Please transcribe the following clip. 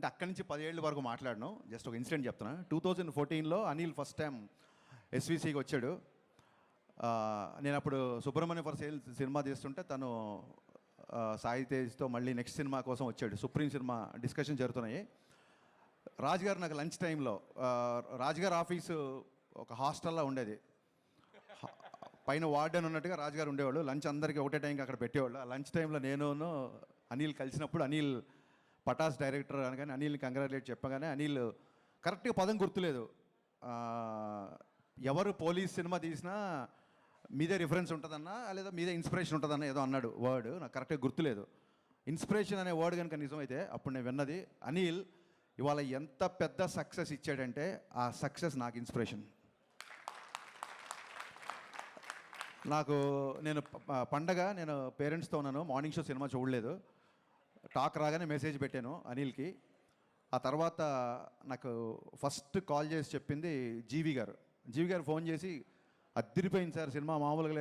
అంటే అక్కడి నుంచి 10 ఏళ్ళ వరకు మాట్లాడను. జస్ట్ ఒక ఇన్సిడెంట్ చెప్తున్నా. 2014లో అనిల్ ఫస్ట్ టైం ఎస్విసికి వచ్చాడు. నేను అప్పుడు సుబ్రహ్మణ్య ఫర్ సేల్ సినిమా తీస్తుంటే తను సాయి తేజ్తో మళ్ళీ నెక్స్ట్ సినిమా కోసం వచ్చాడు. సుప్రీం సినిమా డిస్కషన్ జరుగుతున్నాయి. రాజుగారు నాకు లంచ్ టైంలో, రాజుగారు ఆఫీసు ఒక హాస్టల్లో ఉండేది. పైన వార్డెన్ ఉన్నట్టుగా రాజుగారు ఉండేవాళ్ళు. లంచ్ అందరికీ ఒకటే టైంకి అక్కడ పెట్టేవాళ్ళు. ఆ లంచ్ టైంలో నేను అనిల్ కలిసినప్పుడు అనిల్ పటాస్ డైరెక్టర్ అనగానే అనిల్ని కంగ్రాచులేట్ చెప్పగానే అనిల్ కరెక్ట్గా పదం గుర్తులేదు. ఎవరు పోలీస్ సినిమా తీసినా మీదే రిఫరెన్స్ ఉంటుందన్నా లేదా మీదే ఇన్స్పిరేషన్ ఉంటుందన్న ఏదో అన్నాడు వర్డ్, నాకు కరెక్ట్గా గుర్తులేదు. ఇన్స్పిరేషన్ అనే వర్డ్ కనుక నిజమైతే అప్పుడు నేను విన్నది అనిల్ ఇవాళ ఎంత పెద్ద సక్సెస్ ఇచ్చాడంటే ఆ సక్సెస్ నాకు ఇన్స్పిరేషన్. నేను పండగ నేను పేరెంట్స్తో ఉన్నాను, మార్నింగ్ షో సినిమా చూడలేదు. టాక్ రాగానే మెసేజ్ పెట్టాను అనిల్కి. ఆ తర్వాత నాకు ఫస్ట్ కాల్ చేసి చెప్పింది జీవి గారు ఫోన్ చేసి అద్దిరిపోయింది సార్ సినిమా మామూలుగా లేదు.